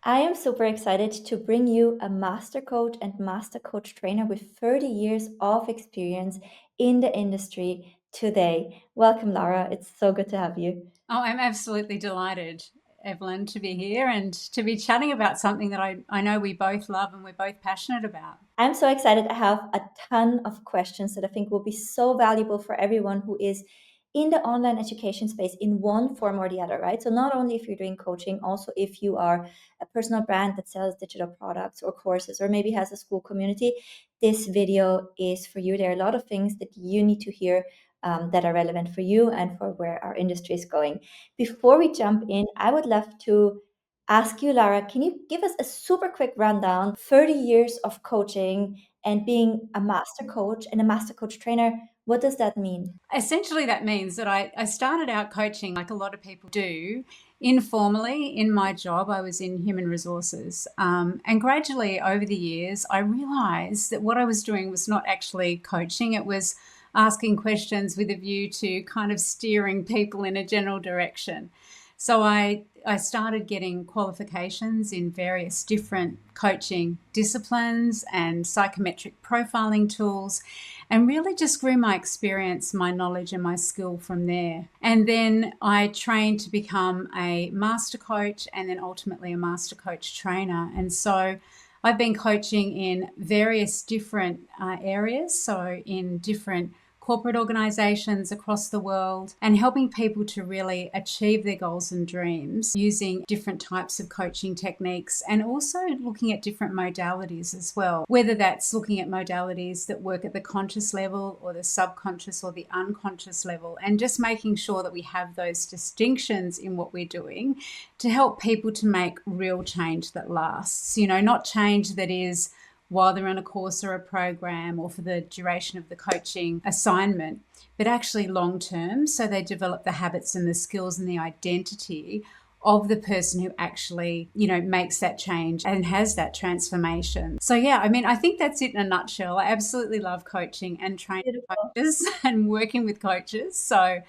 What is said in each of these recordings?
I am super excited to bring you a master coach and master coach trainer with 30 years of experience in the industry today. Welcome, Lara. It's so good to have you. Oh, I'm absolutely delighted, Evelyn, to be here and to be chatting about something that I know we both love and we're both passionate about. I'm so excited. I have a ton of questions that I think will be so valuable for everyone who is in the online education space in one form or the other, right? So not only if you're doing coaching, also if you are a personal brand that sells digital products or courses, or maybe has a school community, this video is for you. There are a lot of things that you need to hear that are relevant for you and for where our industry is going. Before we jump in, I would love to ask you, Lara, can you give us a super quick rundown? 30 years of coaching and being a master coach and a master coach trainer. What does that mean? Essentially, that means that I started out coaching like a lot of people do, informally in my job. I was in human resources. And gradually over the years, I realized that what I was doing was not actually coaching, it was asking questions with a view to kind of steering people in a general direction. So I started getting qualifications in various different coaching disciplines and psychometric profiling tools, and really just grew my experience, my knowledge, and my skill from there. And then I trained to become a master coach and then ultimately a master coach trainer. And so I've been coaching in various different areas, so in different corporate organizations across the world, and helping people to really achieve their goals and dreams using different types of coaching techniques, and also looking at different modalities as well, whether that's looking at modalities that work at the conscious level or the subconscious or the unconscious level, and just making sure that we have those distinctions in what we're doing to help people to make real change that lasts, not change that is while they're on a course or a program or for the duration of the coaching assignment, but actually long term. So they develop the habits and the skills and the identity of the person who actually, makes that change and has that transformation. So, yeah, I mean, I think that's it in a nutshell. I absolutely love coaching and training Beautiful. coaches and working with coaches. So,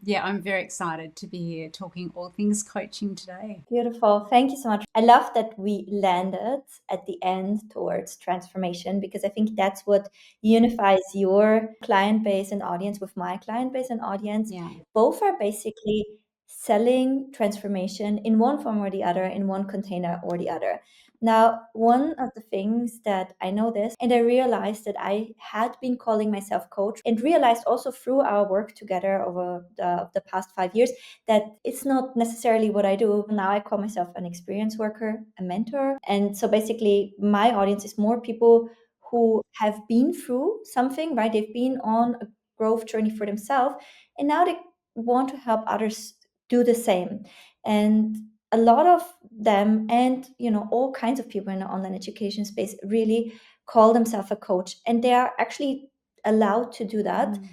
yeah, I'm very excited to be here talking all things coaching today. Beautiful. Thank you so much. I love that we landed at the end towards transformation because I think that's what unifies your client base and audience with my client base and audience. Yeah. Both are basically selling transformation in one form or the other, in one container or the other. Now, one of the things that I noticed, and I realized that I had been calling myself coach, and realized also through our work together over the past 5 years that it's not necessarily what I do. Now I call myself an experience worker, a mentor. And so basically, my audience is more people who have been through something, right? They've been on a growth journey for themselves, and now they want to help others do the same. And a lot of them, and all kinds of people in the online education space, really call themselves a coach, and they are actually allowed to do that. Mm.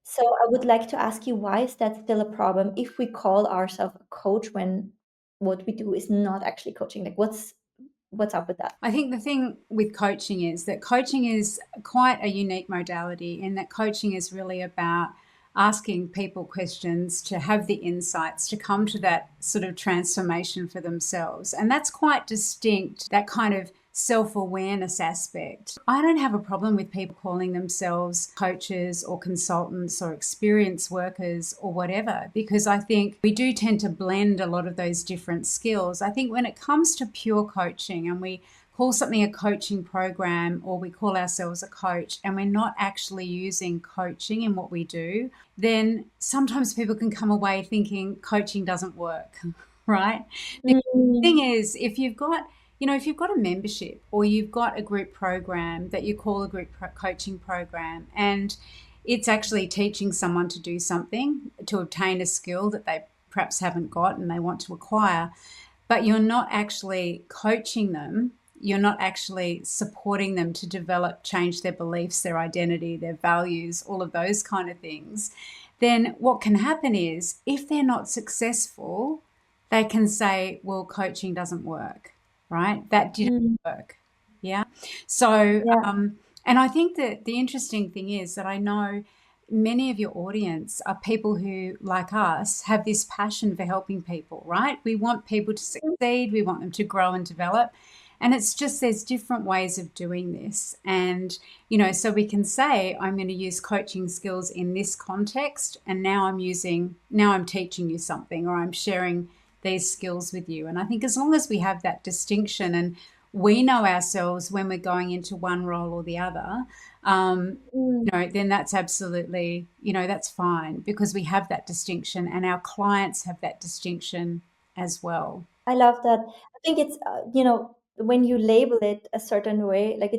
So I would like to ask you, why is that still a problem if we call ourselves a coach when what we do is not actually coaching? Like what's up with that? I think the thing with coaching is that coaching is quite a unique modality in that coaching is really about asking people questions to have the insights to come to that sort of transformation for themselves. And that's quite distinct, that kind of self-awareness aspect. I don't have a problem with people calling themselves coaches or consultants or experience workers or whatever, because I think we do tend to blend a lot of those different skills. I think when it comes to pure coaching and we call something a coaching program or we call ourselves a coach and we're not actually using coaching in what we do, then sometimes people can come away thinking coaching doesn't work, right? Because the thing Mm, is, if you've got a membership or you've got a group program that you call a group coaching program, and it's actually teaching someone to do something to obtain a skill that they perhaps haven't got and they want to acquire, but you're not actually coaching them, you're not actually supporting them to develop, change their beliefs, their identity, their values, all of those kind of things, then what can happen is if they're not successful, they can say, well, coaching doesn't work, right? That didn't mm, work. Yeah. So, yeah. and I think that the interesting thing is that I know many of your audience are people who, like us, have this passion for helping people, right? We want people to succeed, we want them to grow and develop. And it's just there's different ways of doing this. And, so we can say, I'm going to use coaching skills in this context, and now I'm teaching you something, or I'm sharing these skills with you. And I think as long as we have that distinction and we know ourselves when we're going into one role or the other, Mm. then that's absolutely, that's fine because we have that distinction and our clients have that distinction as well. I love that. I think it's, when you label it a certain way, like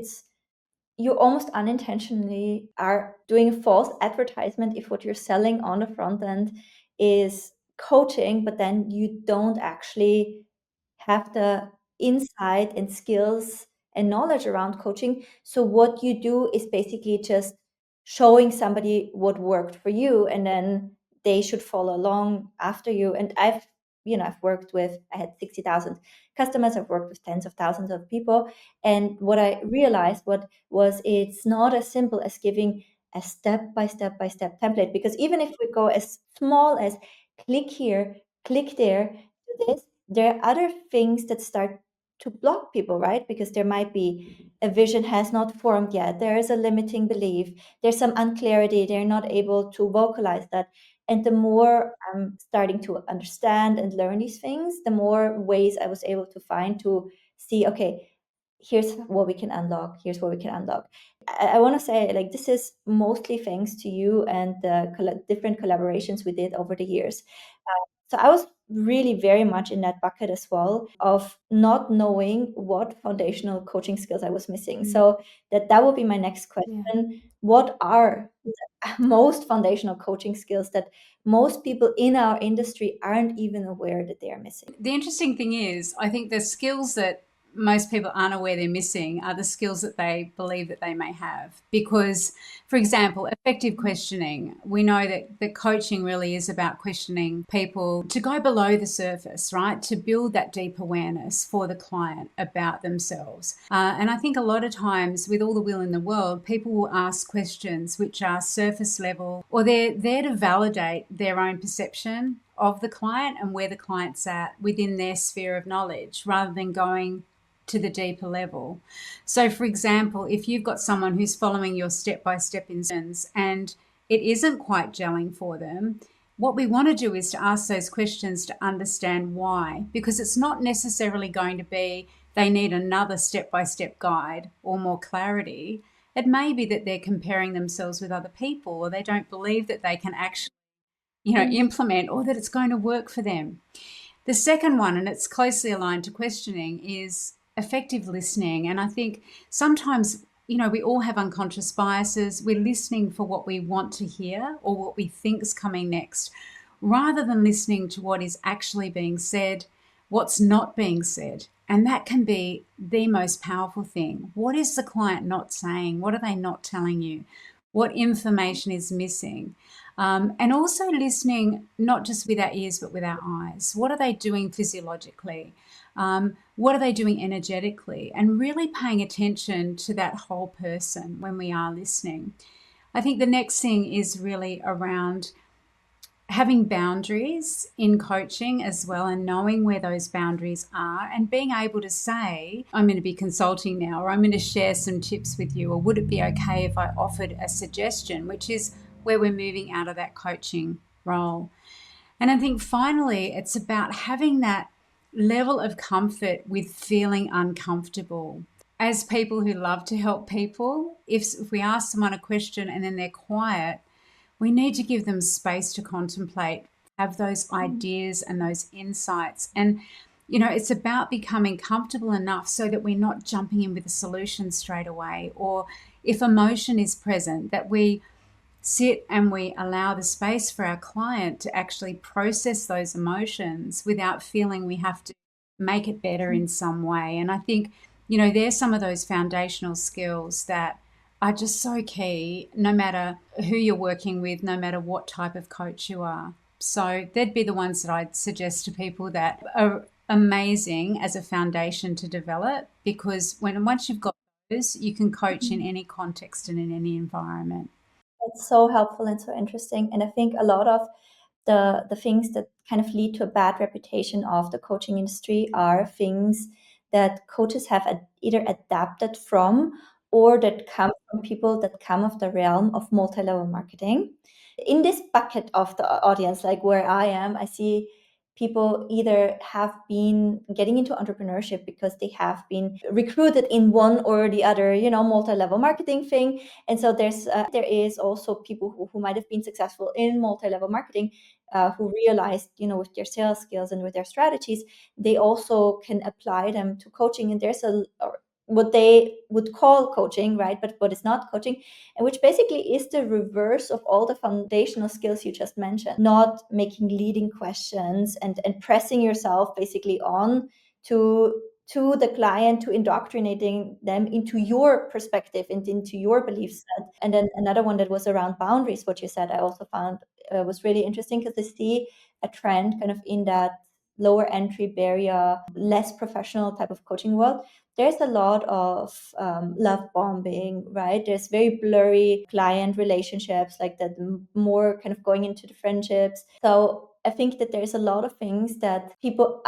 you almost unintentionally are doing a false advertisement if what you're selling on the front end is coaching, but then you don't actually have the insight and skills and knowledge around coaching. So what you do is basically just showing somebody what worked for you, and then they should follow along after you. And I've worked with, I had 60,000 customers, I've worked with tens of thousands of people. And what I realized was it's not as simple as giving a step by step by step template, because even if we go as small as click here, click there, do this, there are other things that start to block people, right? Because there might be a vision has not formed yet. There is a limiting belief. There's some unclarity. They're not able to vocalize that. And the more I'm starting to understand and learn these things, the more ways I was able to find to see, okay, here's what we can unlock. Here's what we can unlock. I want to say, like, this is mostly thanks to you and the different collaborations we did over the years. So I was really very much in that bucket as well of not knowing what foundational coaching skills I was missing. Mm. So that would be my next Yeah. question. What are the most foundational coaching skills that most people in our industry aren't even aware that they are missing? The interesting thing is, I think the skills that most people aren't aware they're missing are the skills that they believe that they may have. Because, for example, effective questioning, we know that coaching really is about questioning people to go below the surface, right? To build that deep awareness for the client about themselves. And I think a lot of times, with all the will in the world, people will ask questions which are surface level, or they're there to validate their own perception of the client and where the client's at within their sphere of knowledge rather than going to the deeper level. So, for example, if you've got someone who's following your step by step instructions and it isn't quite gelling for them, what we want to do is to ask those questions to understand why, because it's not necessarily going to be they need another step by step guide or more clarity. It may be that they're comparing themselves with other people, or they don't believe that they can actually implement, or that it's going to work for them. The second one, and it's closely aligned to questioning, is effective listening. And I think sometimes, we all have unconscious biases. We're listening for what we want to hear or what we think's coming next, rather than listening to what is actually being said, what's not being said. And that can be the most powerful thing. What is the client not saying? What are they not telling you? What information is missing? And also listening, not just with our ears, but with our eyes. What are they doing physiologically? What are they doing energetically? And really paying attention to that whole person when we are listening. I think the next thing is really around having boundaries in coaching as well, and knowing where those boundaries are and being able to say, I'm going to be consulting now, or I'm going to share some tips with you, or would it be okay if I offered a suggestion, which is where we're moving out of that coaching role. And I think finally, it's about having that level of comfort with feeling uncomfortable. As people who love to help people, if we ask someone a question and then they're quiet, we need to give them space to contemplate, have those ideas and those insights. And, it's about becoming comfortable enough so that we're not jumping in with a solution straight away. Or if emotion is present, that we sit and we allow the space for our client to actually process those emotions without feeling we have to make it better in some way. And I think, there's some of those foundational skills that are just so key, no matter who you're working with, no matter what type of coach you are. So they'd be the ones that I'd suggest to people that are amazing as a foundation to develop, because once you've got those, you can coach in any context and in any environment. It's so helpful and so interesting. And I think a lot of the things that kind of lead to a bad reputation of the coaching industry are things that coaches have either adapted from or that come from people that come of the realm of multi-level marketing. In this bucket of the audience, like where I am, I see people either have been getting into entrepreneurship because they have been recruited in one or the other, multi-level marketing thing. And so there is also people who might have been successful in multi-level marketing, who realized, with their sales skills and with their strategies, they also can apply them to coaching. And there's what they would call coaching, right? But it's not coaching, and which basically is the reverse of all the foundational skills you just mentioned. Not making leading questions and pressing yourself basically on to the client, to indoctrinating them into your perspective and into your belief set. And then another one that was around boundaries, what you said, I also found was really interesting, because I see a trend kind of in that lower entry barrier, less professional type of coaching world. There's a lot of love bombing, right? There's very blurry client relationships, like that, more kind of going into the friendships. So I think that there's a lot of things that people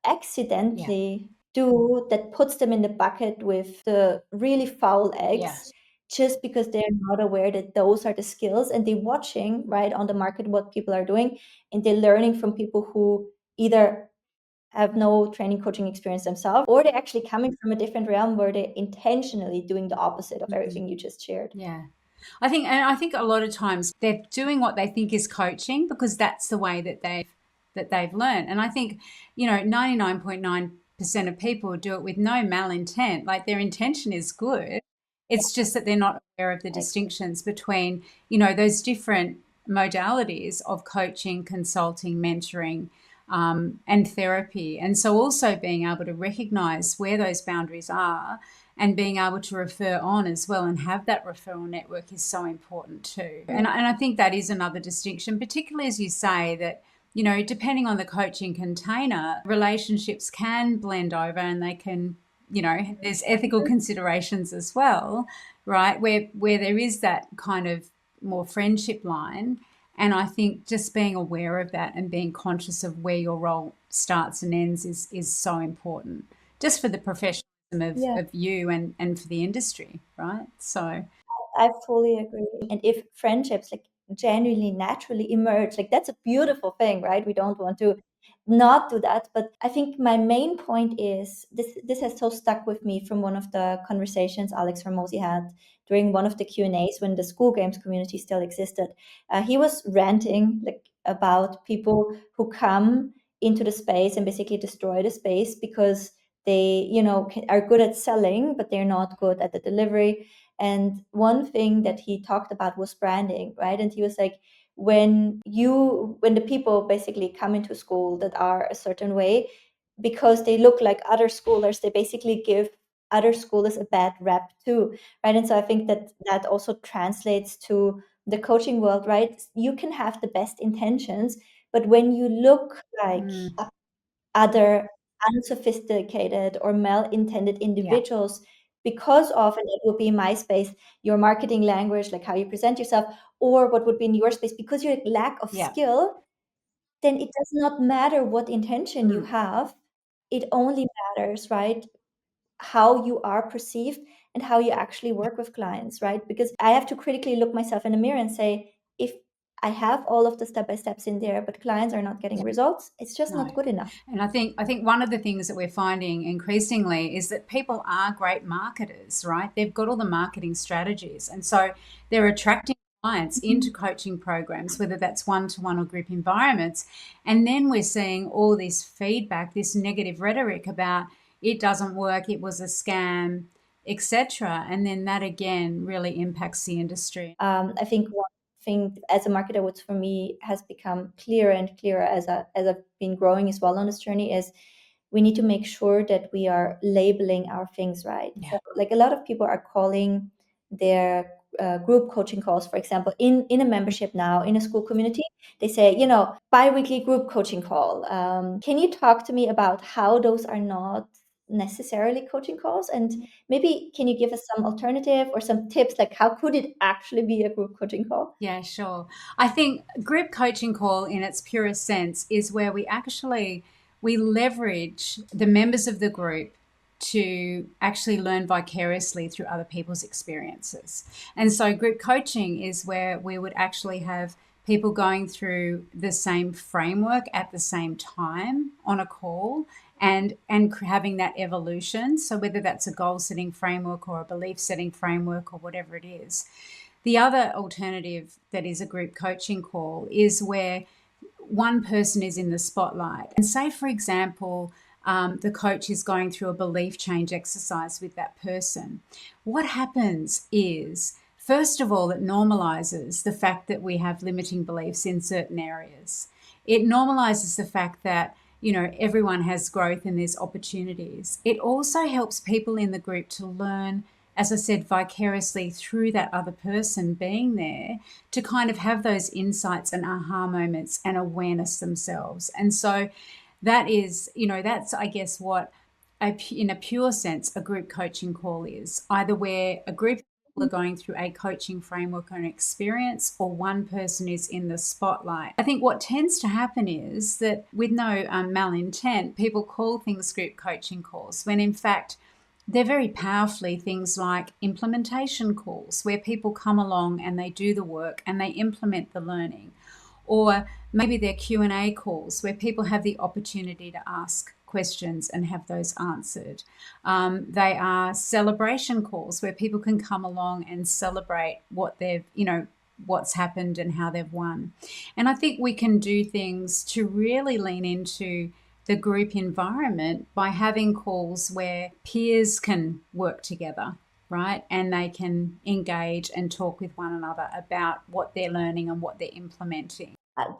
accidentally do that puts them in the bucket with the really foul eggs, just because they're not aware that those are the skills, and they're watching right on the market what people are doing, and they're learning from people who either have no training coaching experience themselves, or they're actually coming from a different realm where they're intentionally doing the opposite of everything you just shared. Yeah. I think a lot of times they're doing what they think is coaching because that's the way that they've learned. And I think, 99.9% of people do it with no malintent. Like their intention is good. It's just that they're not aware of the distinctions between, those different modalities of coaching, consulting, mentoring, and therapy. And so also being able to recognize where those boundaries are and being able to refer on as well and have that referral network is so important too. And I think that is another distinction, particularly as you say that, depending on the coaching container, relationships can blend over and they can, there's ethical considerations as well, right? Where there is that kind of more friendship line. And I think just being aware of that and being conscious of where your role starts and ends is so important, just for the professionalism of you and for the industry, right? So, I fully agree. And if friendships like genuinely naturally emerge, like that's a beautiful thing, right? We don't want to not do that. But I think my main point is this has so stuck with me from one of the conversations Alex Ramosi had during one of the Q&As when the school games community still existed. He was ranting like about people who come into the space and basically destroy the space because they, are good at selling, but they're not good at the delivery. And one thing that he talked about was branding, right? And he was like, when the people basically come into school that are a certain way, because they look like other schoolers, they basically give other schoolers a bad rep too, right? And so I think that also translates to the coaching world, right? You can have the best intentions, but when you look like other unsophisticated or malintended yeah, individuals because of, and it would be in my space, your marketing language, like how you present yourself, or what would be in your space, because your lack of yeah, skill, then it does not matter what intention you have. It only matters, right, how you are perceived and how you actually work with clients, right? Because I have to critically look myself in the mirror and say, if I have all of the step by steps in there, but clients are not getting results, it's just no. not good enough. And I think one of the things that we're finding increasingly is that people are great marketers, right? They've got all the marketing strategies, and so they're attracting clients into coaching programs, whether that's one-to-one or group environments. And then we're seeing all this feedback, this negative rhetoric about it doesn't work, it was a scam, etc. And then that again really impacts the industry. I think one thing as a marketer, which for me has become clearer and clearer as I've been growing as well on this journey, is we need to make sure that we are labeling our things right. Yeah. So, like a lot of people are calling their group coaching calls, for example, in a membership now in a school community, they say, bi-weekly group coaching call. Can you talk to me about how those are not necessarily coaching calls? And maybe can you give us some alternative or some tips, like how could it actually be a group coaching call? Yeah, sure. I think group coaching call in its purest sense is where we leverage the members of the group to actually learn vicariously through other people's experiences. And so group coaching is where we would actually have people going through the same framework at the same time on a call, and having that evolution. So whether that's a goal setting framework or a belief setting framework or whatever it is. The other alternative that is a group coaching call is where one person is in the spotlight. And say, for example, the coach is going through a belief change exercise with that person. What happens is, first of all, it normalizes the fact that we have limiting beliefs in certain areas. It normalizes the fact that everyone has growth and there's opportunities. It also helps people in the group to learn, as I said, vicariously through that other person being there, to kind of have those insights and aha moments and awareness themselves. And so that's, I guess, what in a pure sense, a group coaching call is, either where a group of people are going through a coaching framework or an experience, or one person is in the spotlight. I think what tends to happen is that, with no malintent, people call things group coaching calls, when in fact they're very powerfully things like implementation calls, where people come along and they do the work and they implement the learning. Or maybe they're Q&A calls, where people have the opportunity to ask questions and have those answered. They are celebration calls, where people can come along and celebrate what's happened and how they've won. And I think we can do things to really lean into the group environment by having calls where peers can work together, right? And they can engage and talk with one another about what they're learning and what they're implementing.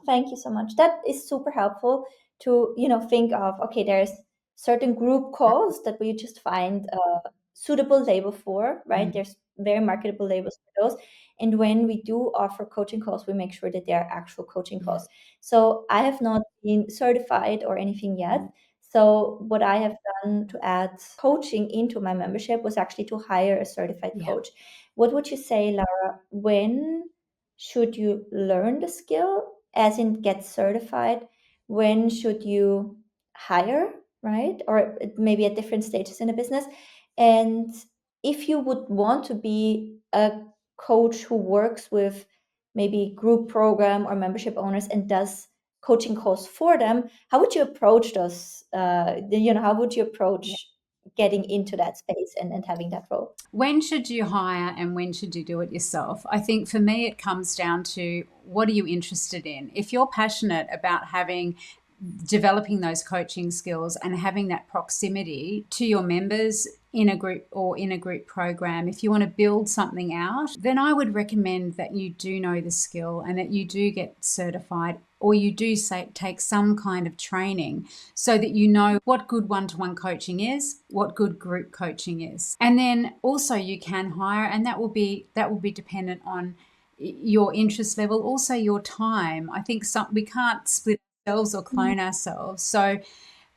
Thank you so much. That is super helpful to, think of, okay, there's certain group calls that we just find a suitable label for, right? There's very marketable labels for those. And when we do offer coaching calls, we make sure that they are actual coaching calls. So I have not been certified or anything yet. So what I have done to add coaching into my membership was actually to hire a certified coach. What would you say, Lara, when should you learn the skill, as in get certified? When should you hire, right? Or maybe at different stages in a business. And if you would want to be a coach who works with maybe group program or membership owners and does coaching calls for them, how would you approach those? How would you approach getting into that space and having that role? When should you hire and when should you do it yourself? I think for me, it comes down to, what are you interested in? If you're passionate about developing those coaching skills and having that proximity to your members in a group or in a group program, if you want to build something out, then I would recommend that you do know the skill and that you do get certified, or you do take some kind of training, so that you know what good one-to-one coaching is, what good group coaching is. And then also you can hire, and that will be dependent on your interest level, also your time. I think we can't split ourselves or clone ourselves. So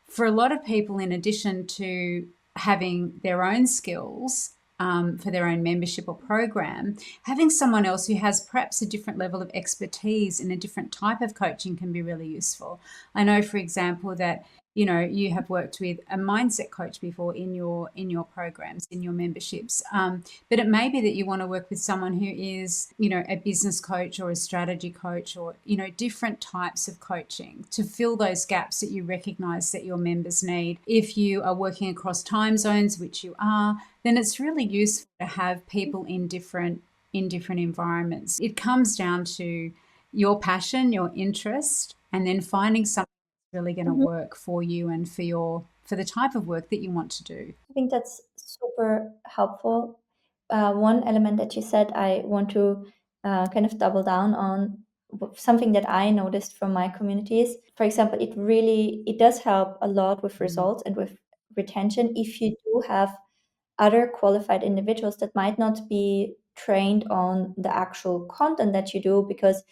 for a lot of people, in addition to having their own skills for their own membership or program, having someone else who has perhaps a different level of expertise in a different type of coaching can be really useful. I know, for example, that you have worked with a mindset coach before in your programs, in your memberships, but it may be that you want to work with someone who is a business coach or a strategy coach, or different types of coaching to fill those gaps that you recognize that your members need. If you are working across time zones, which you are, then it's really useful to have people in different environments. It comes down to your passion, your interest, and then finding something really going to work for you and for the type of work that you want to do. I think that's super helpful. One element that you said, I want to kind of double down on something that I noticed from my communities. For example, it does help a lot with results and with retention if you do have other qualified individuals that might not be trained on the actual content that you do, because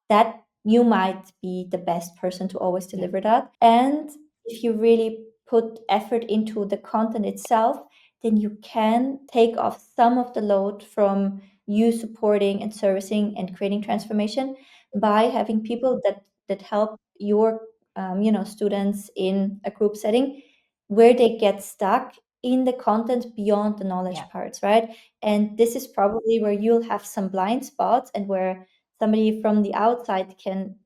that you might be the best person to always deliver that. And if you really put effort into the content itself, then you can take off some of the load from you supporting and servicing and creating transformation by having people that help your students in a group setting where they get stuck in the content beyond the knowledge Yeah. parts, right? And this is probably where you'll have some blind spots and where somebody from the outside can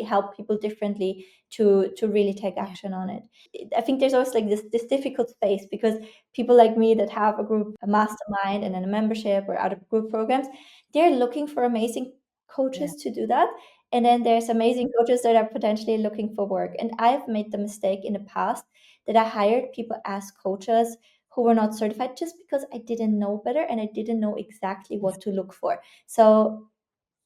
help people differently to really take Yeah. action on it. I think there's always like this difficult space because people like me that have a group, a mastermind, and then a membership or other group programs, they're looking for amazing coaches to do that. And then there's amazing coaches that are potentially looking for work. And I've made the mistake in the past that I hired people as coaches who were not certified just because I didn't know better and I didn't know exactly what to look for. So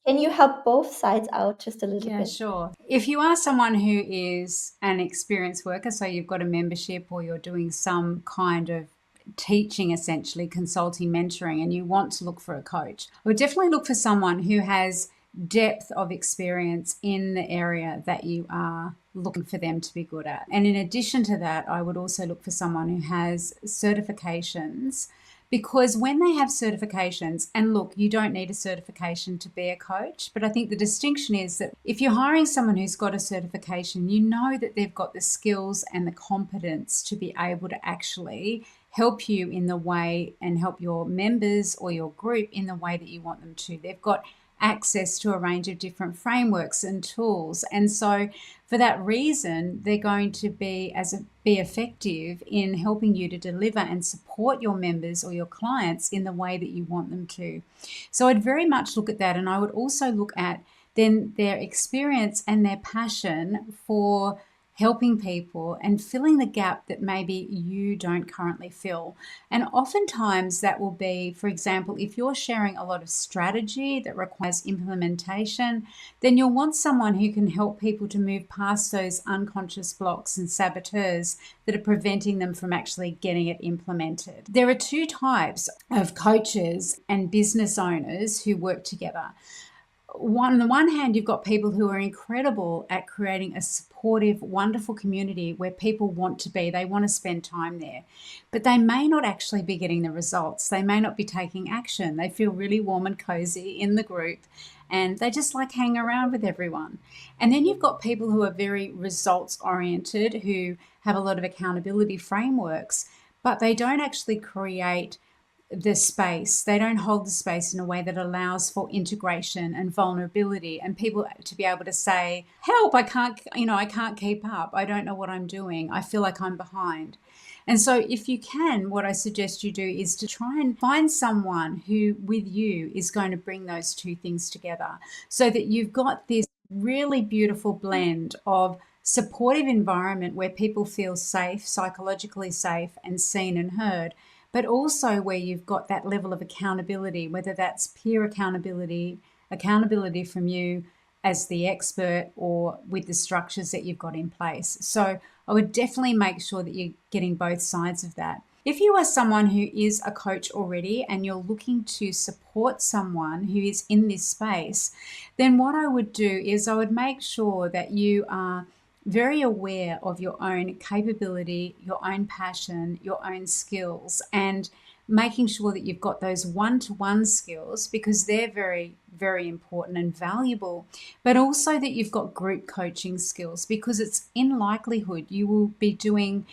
can you help both sides out just a little Yeah, bit? sure. If you are someone who is an experienced worker, so you've got a membership or you're doing some kind of teaching, essentially consulting, mentoring, and you want to look for a coach, I would definitely look for someone who has depth of experience in the area that you are looking for them to be good at. And in addition to that, I would also look for someone who has certifications, because when they have certifications, and look, you don't need a certification to be a coach, but I think the distinction is that if you're hiring someone who's got a certification, you know that they've got the skills and the competence to be able to actually help you in the way and help your members or your group in the way that you want them to. They've got access to a range of different frameworks and tools. And so for that reason, they're going to be effective in helping you to deliver and support your members or your clients in the way that you want them to. So I'd very much look at that, and I would also look at then their experience and their passion for helping people and filling the gap that maybe you don't currently fill. And oftentimes that will be, for example, if you're sharing a lot of strategy that requires implementation, then you'll want someone who can help people to move past those unconscious blocks and saboteurs that are preventing them from actually getting it implemented. There are two types of coaches and business owners who work together. On the one hand, you've got people who are incredible at creating a supportive, wonderful community where people want to be, they want to spend time there, but they may not actually be getting the results. They may not be taking action. They feel really warm and cozy in the group and they just like hanging around with everyone. And then you've got people who are very results oriented, who have a lot of accountability frameworks, but they don't actually create the space. They don't hold the space in a way that allows for integration and vulnerability and people to be able to say, help, I can't keep up. I don't know what I'm doing. I feel like I'm behind. And so if you can, what I suggest you do is to try and find someone who with you is going to bring those two things together so that you've got this really beautiful blend of supportive environment where people feel safe, psychologically safe and seen and heard, but also where you've got that level of accountability, whether that's peer accountability, accountability from you as the expert, or with the structures that you've got in place. So I would definitely make sure that you're getting both sides of that. If you are someone who is a coach already and you're looking to support someone who is in this space, then what I would do is I would make sure that you are very aware of your own capability, your own passion, your own skills, and making sure that you've got those one-to-one skills because they're very, very important and valuable, but also that you've got group coaching skills because it's in likelihood you will be doing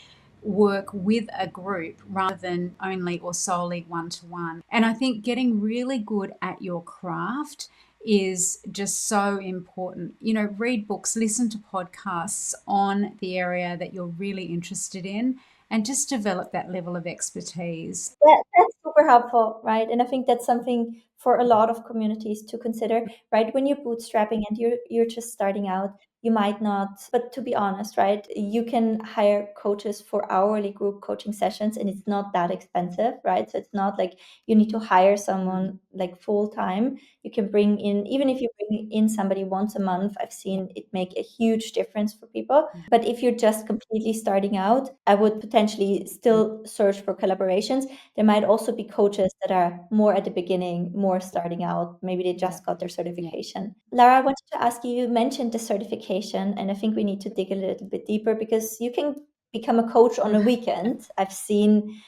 work with a group rather than only or solely one-to-one. And I think getting really good at your craft is just so important. Read books, listen to podcasts on the area that you're really interested in, and just develop that level of expertise. That's super helpful, right? And I think that's something for a lot of communities to consider, right? When you're bootstrapping and you're just starting out, you might not, but to be honest, right, you can hire coaches for hourly group coaching sessions and it's not that expensive, right? So it's not like you need to hire someone like full time. You can bring in, even if you bring in somebody once a month, I've seen it make a huge difference for people. But if you're just completely starting out, I would potentially still search for collaborations. There might also be coaches that are more at the beginning, more starting out. Maybe they just got their certification. Lara, I wanted to ask you, you mentioned the certification, and I think we need to dig a little bit deeper because you can become a coach on a weekend. I've seen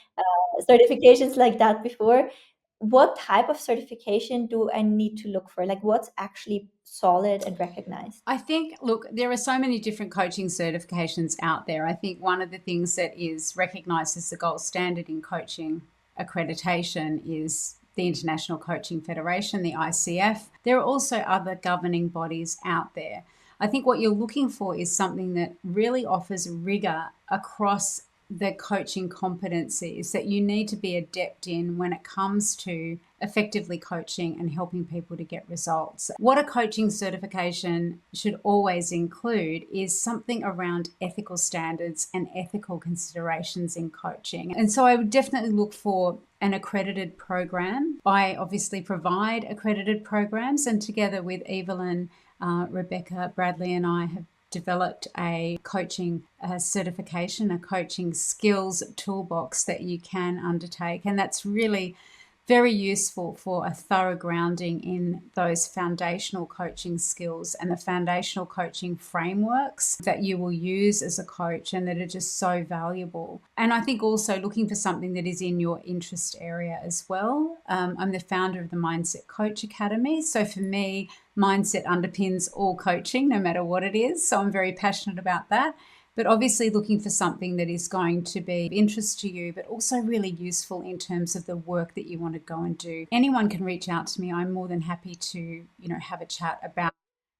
certifications like that before. What type of certification do I need to look for? Like what's actually solid and recognized? I think, look, there are so many different coaching certifications out there. I think one of the things that is recognized as the gold standard in coaching accreditation is the International Coaching Federation, the ICF. There are also other governing bodies out there. I think what you're looking for is something that really offers rigor across the coaching competencies that you need to be adept in when it comes to effectively coaching and helping people to get results. What a coaching certification should always include is something around ethical standards and ethical considerations in coaching. And so I would definitely look for an accredited program. I obviously provide accredited programs, and together with Evelyn, Rebecca, Bradley, and I have developed a coaching certification, a coaching skills toolbox that you can undertake. And that's really very useful for a thorough grounding in those foundational coaching skills and the foundational coaching frameworks that you will use as a coach and that are just so valuable. And I think also looking for something that is in your interest area as well. I'm the founder of the Mindset Coach Academy. So for me, mindset underpins all coaching, no matter what it is. So I'm very passionate about that. But obviously looking for something that is going to be of interest to you, but also really useful in terms of the work that you want to go and do. Anyone can reach out to me. I'm more than happy to, have a chat about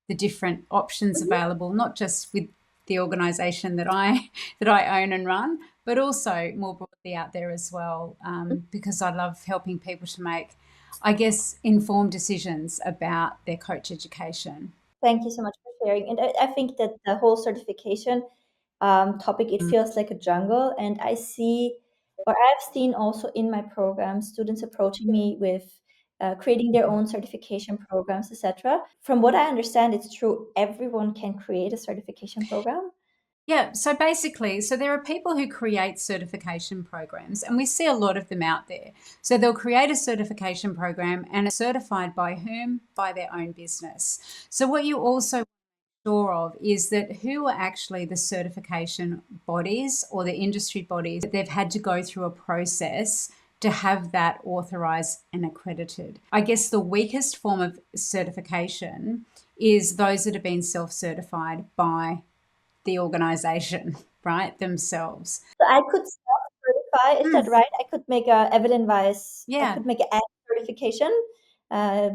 the different options available, not just with the organization that I own and run, but also more broadly out there as well, because I love helping people to make, I guess, informed decisions about their coach education. Thank you so much for sharing. And I think that the whole certification topic, it feels like a jungle. And I see, or I've seen also in my program, students approaching me with creating their own certification programs, etc. From what I understand, it's true, everyone can create a certification program. Yeah, so basically, there are people who create certification programs, and we see a lot of them out there. So they'll create a certification program and it's certified by whom? By their own business. So what you also sure of is that who are actually the certification bodies or the industry bodies that they've had to go through a process to have that authorized and accredited. I guess the weakest form of certification is those that have been self-certified by the organization, right, themselves. So I could self-certify, is that right? I could make a Evelyn Weiss, I Yeah. could make an ad certification. Uh,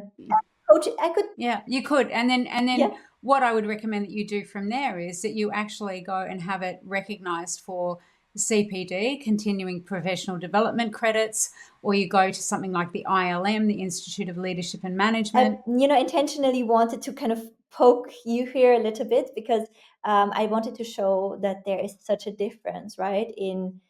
coach, I could, Yeah, you could. And then yeah. what I would recommend that you do from there is that you actually go and have it recognized for CPD, continuing professional development credits, or you go to something like the ILM, the Institute of Leadership and Management. I intentionally wanted to kind of poke you here a little bit because I wanted to show that there is such a difference, right, in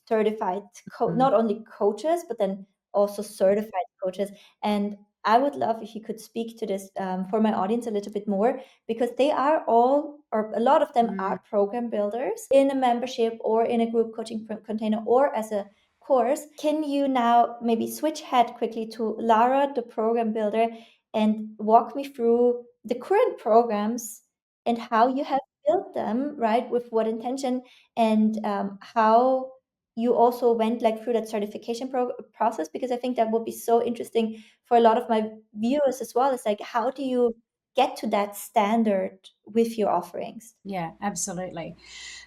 certified not only coaches, but then also certified coaches. And I would love if you could speak to this for my audience a little bit more, because they are all, or a lot of them Mm, are program builders in a membership or in a group coaching container or as a course. Can you now maybe switch head quickly to Lara, the program builder, and walk me through the current programs and how you have built them, right? With what intention, and how you also went like through that certification process, because I think that would be so interesting for a lot of my viewers as well. It's like, how do you get to that standard with your offerings? yeah, absolutely.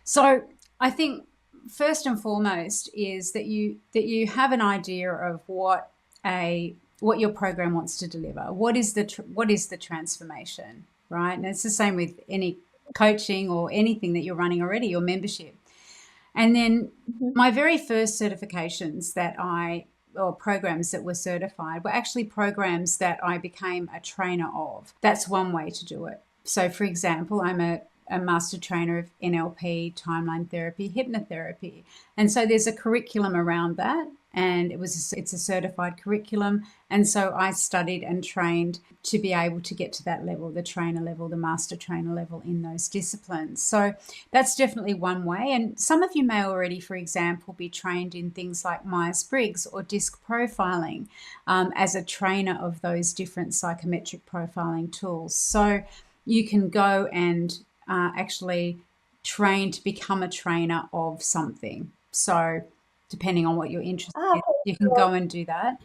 So I think first and foremost is that you have an idea of what your program wants to deliver. What is the transformation, right? And it's the same with any coaching or anything that you're running already, your membership. And then Mhm. my very first certifications or programs that were certified were actually programs that I became a trainer of. That's one way to do it. So, for example, I'm a master trainer of NLP, timeline therapy, hypnotherapy. And so there's a curriculum around that, and it's a certified curriculum. And so I studied and trained to be able to get to that level, the trainer level, the master trainer level in those disciplines. So that's definitely one way. And some of you may already, for example, be trained in things like Myers-Briggs or DISC profiling as a trainer of those different psychometric profiling tools. So you can go and actually train to become a trainer of something. So, depending on what you're interested in, Okay. you can So go and do that.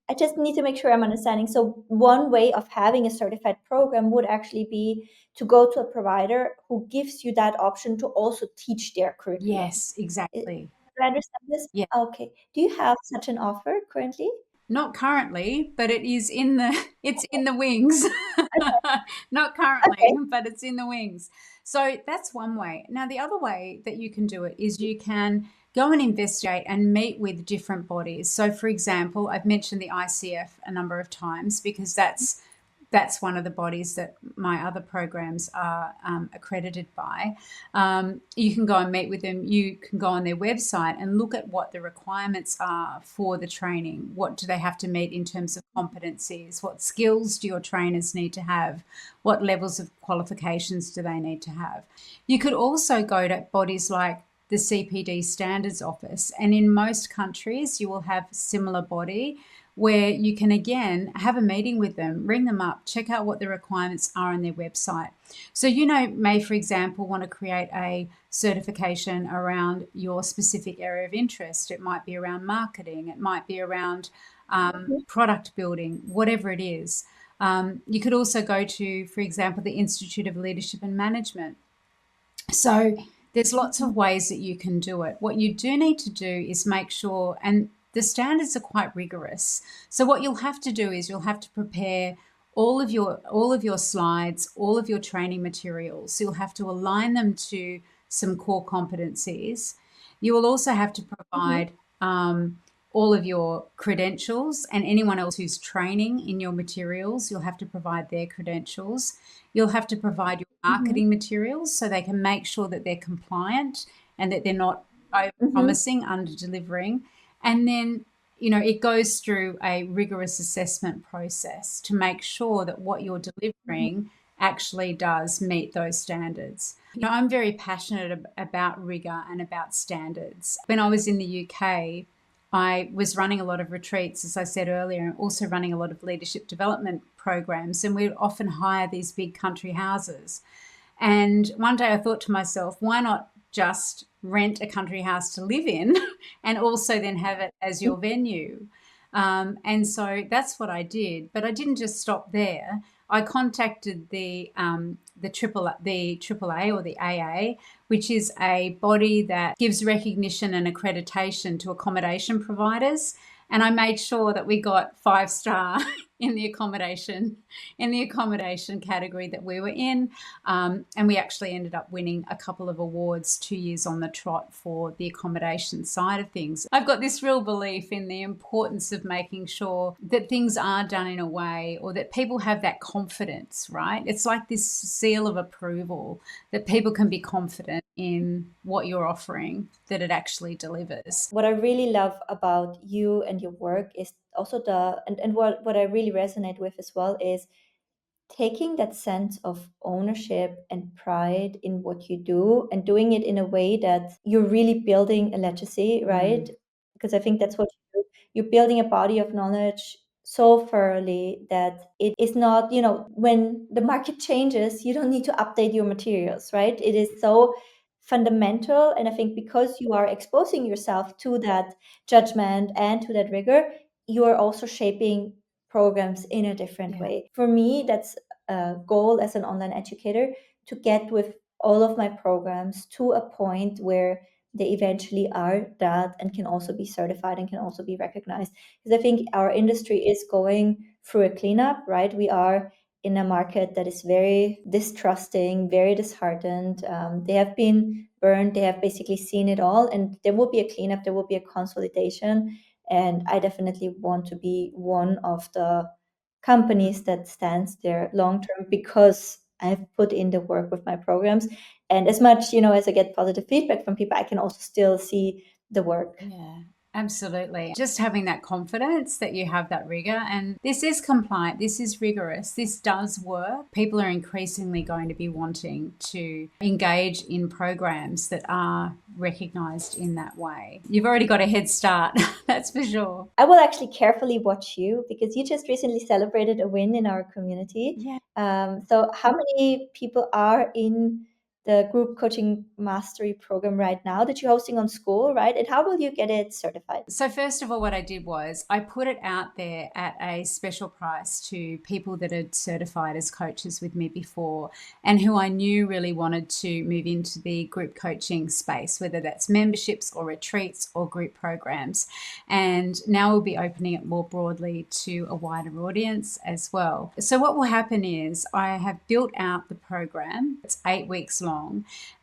I just need to make sure I'm understanding. So one way of having a certified program would actually be to go to a provider who gives you that option to also teach their curriculum. Yes, I- exactly. Do I understand this? Yeah. Okay. Do you have such an offer currently? Not currently, but it is in the it's in the wings. Not currently, Okay. but it's in the wings. So that's one way. Now the other way that you can do it is you can go and investigate and meet with different bodies. So for example, I've mentioned the ICF a number of times because that's one of the bodies that my other programs are accredited by. You can go and meet with them. You can go on their website and look at what the requirements are for the training. What do they have to meet in terms of competencies? What skills do your trainers need to have? What levels of qualifications do they need to have? You could also go to bodies like the CPD Standards Office, and in most countries, you will have a similar body where you can again have a meeting with them, ring them up, check out what the requirements are on their website. So, you know, may, for example, want to create a certification around your specific area of interest. It might be around marketing, it might be around Mhm. product building, whatever it is. You could also go to, for example, the Institute of Leadership and Management. So there's lots of ways that you can do it. What you do need to do is make sure, and the standards are quite rigorous. So what you'll have to do is you'll have to prepare all of your slides, all of your training materials. So you'll have to align them to some core competencies. You will also have to Mhm. provide all of your credentials, and anyone else who's training in your materials, you'll have to provide their credentials. You'll have to provide your Mhm. marketing materials so they can make sure that they're compliant and that they're not over Mhm. promising, under delivering. And then, you know, it goes through a rigorous assessment process to make sure that what you're Mhm. delivering actually does meet those standards. You know, I'm very passionate about rigor and about standards. When I was in the UK, I was running a lot of retreats, as I said earlier, and also running a lot of leadership development programs. And we'd often hire these big country houses. And one day I thought to myself, why not just rent a country house to live in and also then have it as your venue? And so that's what I did. But I didn't just stop there. I contacted the AAA or the AA, which is a body that gives recognition and accreditation to accommodation providers. And I made sure that we got 5 star in the accommodation category that we were in, and we actually ended up winning a couple of awards 2 years on the trot for the accommodation side of things. I've got this real belief in the importance of making sure that things are done in a way, or that people have that confidence, right? It's like this seal of approval that people can be confident in what you're offering, that it actually delivers. What I really love about you and your work is also and what I really resonate with as well is taking that sense of ownership and pride in what you do and doing it in a way that you're really building a legacy, right? Mm, Because I think that's what you do. You're building a body of knowledge so thoroughly that it is not, when the market changes, you don't need to update your materials, right? It is so fundamental. And I think because you are exposing yourself to that judgment and to that rigor, you are also shaping programs in a different yeah. way. For me, that's a goal as an online educator, to get with all of my programs to a point where they eventually are that and can also be certified and can also be recognized. Because I think our industry is going through a cleanup, right? We are in a market that is very distrusting, very disheartened. They have been burned, they have basically seen it all, and there will be a cleanup, there will be a consolidation. And I definitely want to be one of the companies that stands there long term, because I've put in the work with my programs. And as much, as I get positive feedback from people, I can also still see the work. Yeah, absolutely. Just having that confidence that you have that rigor, and this is compliant, this is rigorous, this does work. People are increasingly going to be wanting to engage in programs that are recognized in that way. You've already got a head start, that's for sure. I will actually carefully watch you, because you just recently celebrated a win in our community. Yeah. So how many people are in the group coaching mastery program right now that you're hosting on School, right? And how will you get it certified? So first of all, what I did was I put it out there at a special price to people that had certified as coaches with me before and who I knew really wanted to move into the group coaching space, whether that's memberships or retreats or group programs. And now we'll be opening it more broadly to a wider audience as well. So what will happen is I have built out the program. It's 8 weeks long.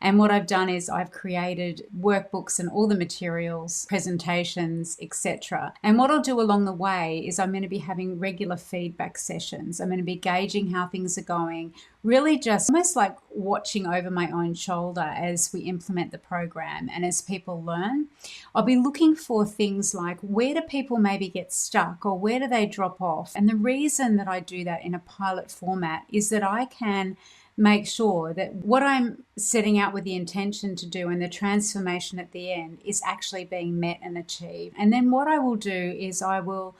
And what I've done is I've created workbooks and all the materials, presentations, etc. And what I'll do along the way is I'm going to be having regular feedback sessions. I'm going to be gauging how things are going, really just almost like watching over my own shoulder as we implement the program and as people learn. I'll be looking for things like where do people maybe get stuck or where do they drop off? And the reason that I do that in a pilot format is that I can make sure that what I'm setting out with the intention to do and the transformation at the end is actually being met and achieved. And then what I will do is I will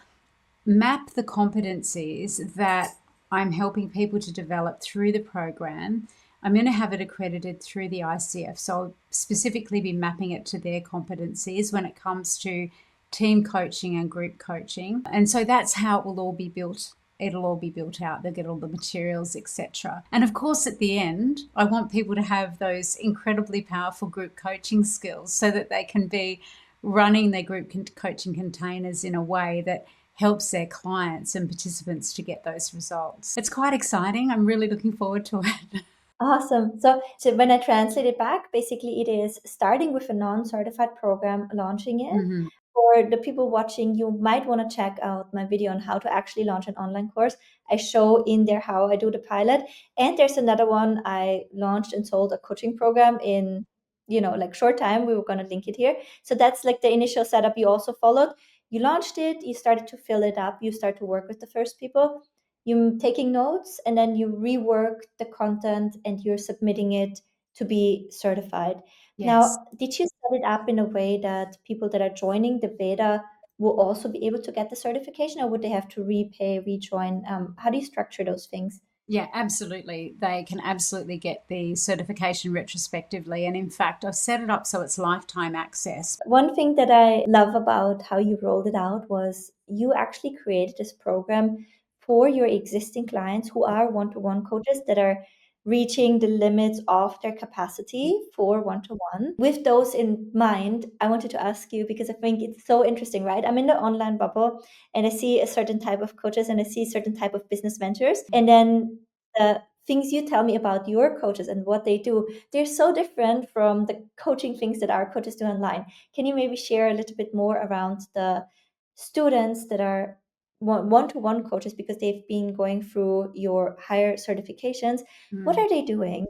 map the competencies that I'm helping people to develop through the program. I'm going to have it accredited through the ICF. So I'll specifically be mapping it to their competencies when it comes to team coaching and group coaching. And so that's how it will all be built. It'll all be built out. They'll get all the materials, etc. And of course, at the end, I want people to have those incredibly powerful group coaching skills so that they can be running their group coaching containers in a way that helps their clients and participants to get those results. It's quite exciting. I'm really looking forward to it. Awesome. So when I translate it back, basically it is starting with a non-certified program, launching it. Mm-hmm. For the people watching, you might want to check out my video on how to actually launch an online course. I show in there how I do the pilot. And there's another one I launched and sold a coaching program in, like short time. We were going to link it here. So that's like the initial setup you also followed. You launched it, you started to fill it up, you start to work with the first people. You're taking notes and then you rework the content and you're submitting it to be certified. Yes. Now, did you set it up in a way that people that are joining the beta will also be able to get the certification, or would they have to rejoin? How do you structure those things? Yeah, absolutely. They can absolutely get the certification retrospectively. And in fact, I've set it up so it's lifetime access. One thing that I love about how you rolled it out was you actually created this program for your existing clients who are one-to-one coaches that are reaching the limits of their capacity for one-to-one. With those in mind, I wanted to ask you, because I think it's so interesting, right? I'm in the online bubble and I see a certain type of coaches and I see a certain type of business mentors. And then the things you tell me about your coaches and what they do, they're so different from the coaching things that our coaches do online. Can you maybe share a little bit more around the students that are one-to-one coaches, because they've been going through your higher certifications? What are they doing?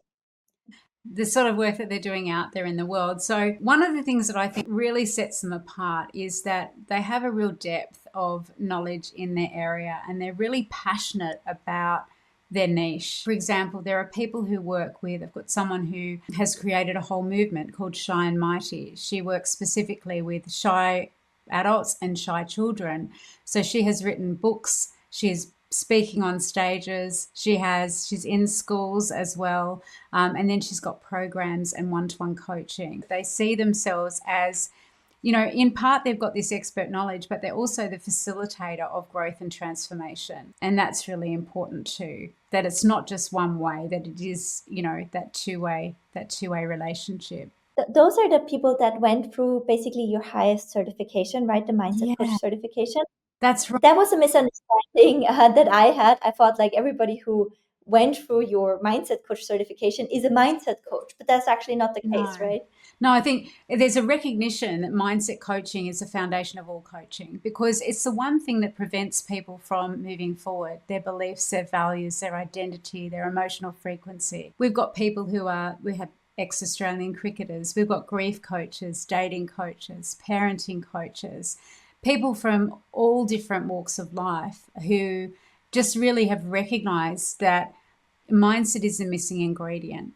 The sort of work that they're doing out there in the world. So one of the things that I think really sets them apart is that they have a real depth of knowledge in their area and they're really passionate about their niche. For example, there are people who work with, I've got someone who has created a whole movement called Shy and Mighty. She works specifically with shy adults and shy children. So she has written books, she's speaking on stages, she's in schools as well, and then she's got programs and one-to-one coaching. They see themselves as, in part they've got this expert knowledge, but they're also the facilitator of growth and transformation. And that's really important too, that it's not just one way, that it is, that two-way relationship. Those are the people that went through basically your highest certification, right? The Mindset Coach certification. That's right. That was a misunderstanding that I had. I thought like everybody who went through your Mindset Coach certification is a mindset coach, but that's actually not the case, right? No, I think there's a recognition that mindset coaching is the foundation of all coaching, because it's the one thing that prevents people from moving forward, their beliefs, their values, their identity, their emotional frequency. We've got people we have ex-Australian cricketers, we've got grief coaches, dating coaches, parenting coaches, people from all different walks of life who just really have recognized that mindset is the missing ingredient.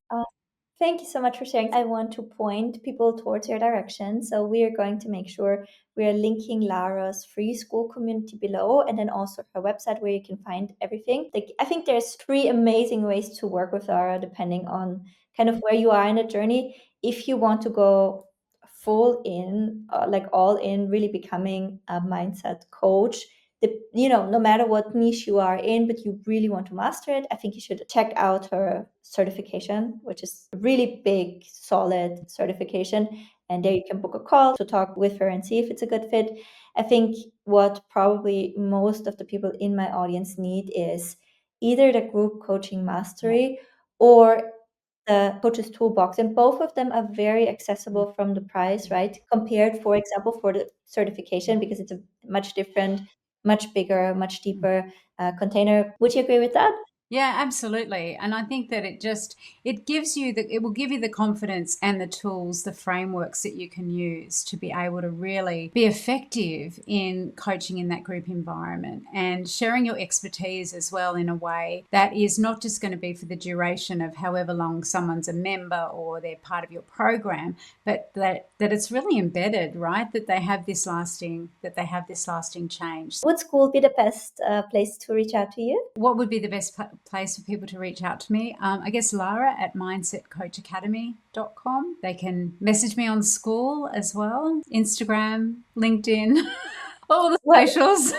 Thank you so much for sharing. I want to point people towards your direction. So we are going to make sure we are linking Lara's free school community below, and then also her website where you can find everything. I think there's 3 amazing ways to work with Lara depending on kind of where you are in a journey. If you want to go full in, like all in, really becoming a mindset coach, no matter what niche you are in, but you really want to master it, I think you should check out her certification, which is a really big, solid certification. And there you can book a call to talk with her and see if it's a good fit. I think what probably most of the people in my audience need is either the group coaching mastery or the coach's toolbox, and both of them are very accessible from the price, right? Compared, for example, for the certification, because it's a much different, much bigger, much deeper container. Would you agree with that? Yeah, absolutely. And I think that it will give you the confidence and the tools, the frameworks that you can use to be able to really be effective in coaching in that group environment and sharing your expertise as well in a way that is not just going to be for the duration of however long someone's a member or they're part of your program, but that it's really embedded, right? That they have this lasting change. Would school be the best place to reach out to you? What would be the best place for people to reach out to me? I guess Lara at mindsetcoachacademy.com. They can message me on school as well, Instagram, LinkedIn, all the Well, socials.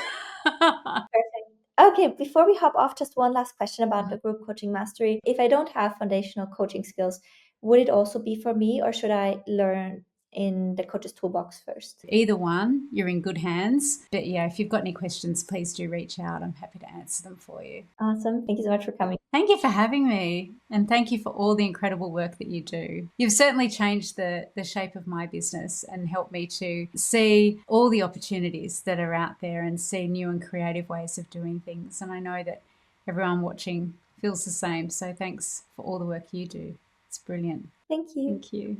perfect. Okay, before we hop off, just one last question about the group coaching mastery. If I don't have foundational coaching skills, would it also be for me, or should I learn in the coach's toolbox first? Either one, you're in good hands. But yeah, if you've got any questions, please do reach out. I'm happy to answer them for you. Awesome. Thank you so much for coming. Thank you for having me. And thank you for all the incredible work that you do. You've certainly changed the shape of my business and helped me to see all the opportunities that are out there and see new and creative ways of doing things. And I know that everyone watching feels the same. So thanks for all the work you do. It's brilliant. Thank you. Thank you.